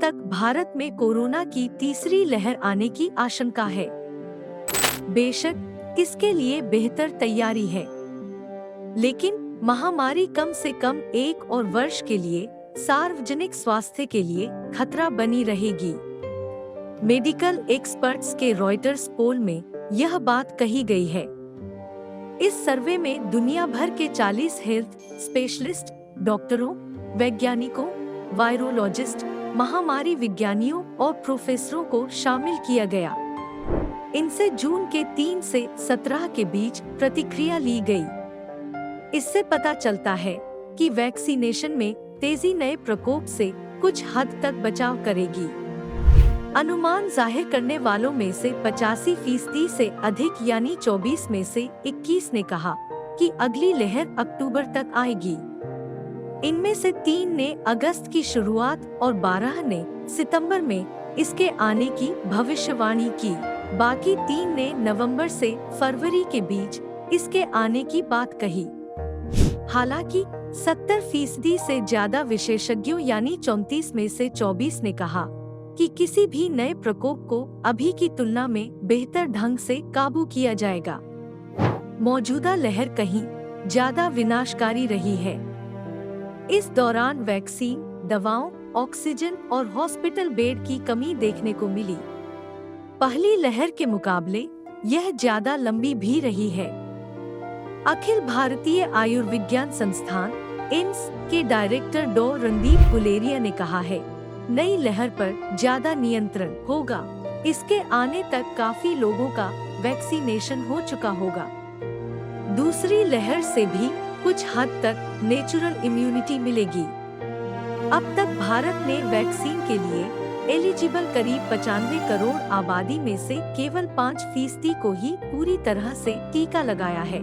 तक भारत में कोरोना की तीसरी लहर आने की आशंका है। बेशक इसके लिए बेहतर तैयारी है, लेकिन महामारी कम से कम 1 और वर्ष के लिए सार्वजनिक स्वास्थ्य के लिए खतरा बनी रहेगी। मेडिकल एक्सपर्ट्स के रॉयटर्स पोल में यह बात कही गई है। इस सर्वे में दुनिया भर के 40 हेल्थ स्पेशलिस्ट, डॉक्टरों, वैज्ञानिकों, वायरोलॉजिस्ट, महामारी विज्ञानियों और प्रोफेसरों को शामिल किया गया। इनसे जून के 3 से 17 के बीच प्रतिक्रिया ली गई। इससे पता चलता है कि वैक्सीनेशन में तेजी नए प्रकोप से कुछ हद तक बचाव करेगी। अनुमान जाहिर करने वालों में से 85% से अधिक यानी 24 में से 21 ने कहा कि अगली लहर अक्टूबर तक आएगी। इनमें से 3 ने अगस्त की शुरुआत और 12 ने सितंबर में इसके आने की भविष्यवाणी की। बाकी 3 ने नवंबर से फरवरी के बीच इसके आने की बात कही। हालांकि 70% से ज्यादा विशेषज्ञों यानी 34 में से 24 ने कहा कि किसी भी नए प्रकोप को अभी की तुलना में बेहतर ढंग से काबू किया जाएगा। मौजूदा लहर कहीं ज्यादा विनाशकारी रही है। इस दौरान वैक्सीन, दवाओं, ऑक्सीजन और हॉस्पिटल बेड की कमी देखने को मिली। पहली लहर के मुकाबले यह ज्यादा लंबी भी रही है। अखिल भारतीय आयुर्विज्ञान संस्थान एम्स के डायरेक्टर डॉ रणदीप गुलेरिया ने कहा है, नई लहर पर ज्यादा नियंत्रण होगा। इसके आने तक काफी लोगों का वैक्सीनेशन हो चुका होगा। दूसरी लहर से भी कुछ हद तक नेचुरल इम्यूनिटी मिलेगी। अब तक भारत ने वैक्सीन के लिए एलिजिबल करीब 95 करोड़ आबादी में से केवल 5% को ही पूरी तरह से टीका लगाया है।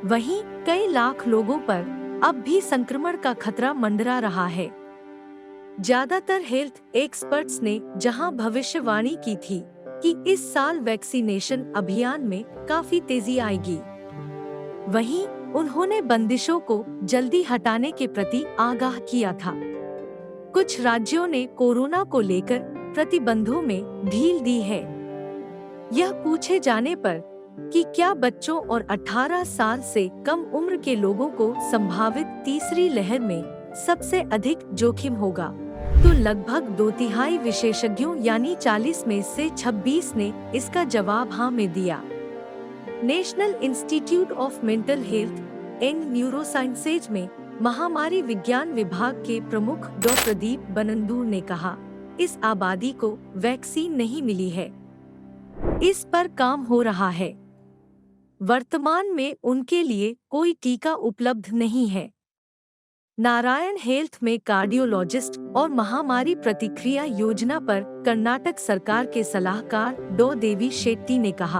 वहीं कई लाख लोगों पर अब भी संक्रमण का खतरा मंडरा रहा है। ज्यादातर हेल्थ एक्सपर्ट्स ने जहां भविष्यवाणी की थी कि इस साल वैक्सीनेशन अभियान में काफी तेजी आएगी, वहीं उन्होंने बंदिशों को जल्दी हटाने के प्रति आगाह किया था। कुछ राज्यों ने कोरोना को लेकर प्रतिबंधों में ढील दी है। यह पूछे जाने पर कि क्या बच्चों और 18 साल से कम उम्र के लोगों को संभावित तीसरी लहर में सबसे अधिक जोखिम होगा, तो लगभग 2/3 विशेषज्ञों यानी 40 में से 26 ने इसका जवाब हाँ में दिया। National institute of mental health and neurosciences में महामारी विज्ञान विभाग के प्रमुख डॉ प्रदीप बनंदूर ने कहा, इस आबादी को वैक्सीन नहीं मिली है, इस पर काम हो रहा है। वर्तमान में उनके लिए कोई टीका उपलब्ध नहीं है। नारायण हेल्थ में कार्डियोलॉजिस्ट और महामारी प्रतिक्रिया योजना पर कर्नाटक सरकार के सलाहकार डॉ देवी शेट्टी ने कहा,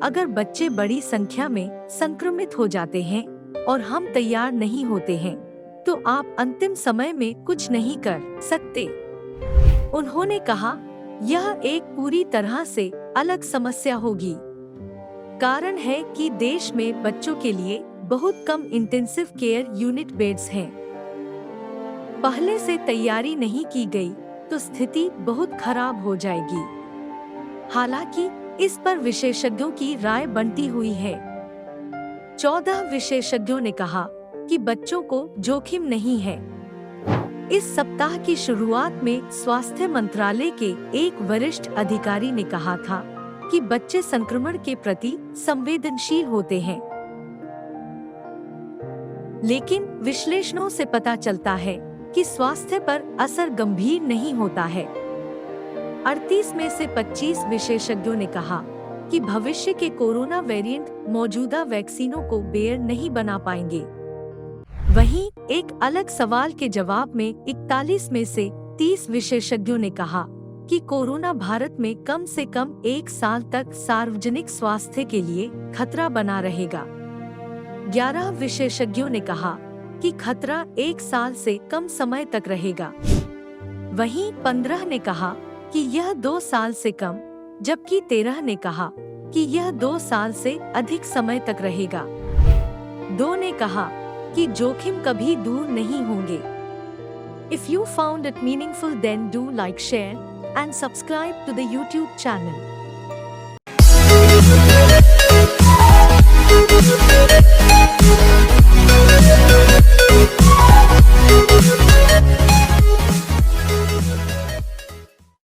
अगर बच्चे बड़ी संख्या में संक्रमित हो जाते हैं और हम तैयार नहीं होते हैं, तो आप अंतिम समय में कुछ नहीं कर सकते। उन्होंने कहा, यह एक पूरी तरह से अलग समस्या होगी। कारण है कि देश में बच्चों के लिए बहुत कम इंटेंसिव केयर यूनिट बेड्स हैं। पहले से तैयारी नहीं की गई तो स्थिति बहुत खराब हो जाएगी। हालांकि इस पर विशेषज्ञों की राय बंटी हुई है। 14 विशेषज्ञों ने कहा कि बच्चों को जोखिम नहीं है। इस सप्ताह की शुरुआत में स्वास्थ्य मंत्रालय के एक वरिष्ठ अधिकारी ने कहा था कि बच्चे संक्रमण के प्रति संवेदनशील होते हैं, लेकिन विश्लेषणों से पता चलता है कि स्वास्थ्य पर असर गंभीर नहीं होता है। 38 में से 25 विशेषज्ञों ने कहा कि भविष्य के कोरोना वेरिएंट मौजूदा वैक्सीनों को बेयर नहीं बना पाएंगे। वहीं एक अलग सवाल के जवाब में 41 में से 30 विशेषज्ञों ने कहा कि कोरोना भारत में कम से कम 1 साल तक सार्वजनिक स्वास्थ्य के लिए खतरा बना रहेगा। 11 विशेषज्ञों ने कहा कि खतरा 1 साल से कम समय तक रहेगा। वहीं 15 ने कहा कि यह 2 साल से कम, जबकि 13 ने कहा कि यह 2 साल से अधिक समय तक रहेगा। 2 ने कहा कि जोखिम कभी दूर नहीं होंगे। If you found it meaningful, then do like, share, and subscribe to the YouTube channel.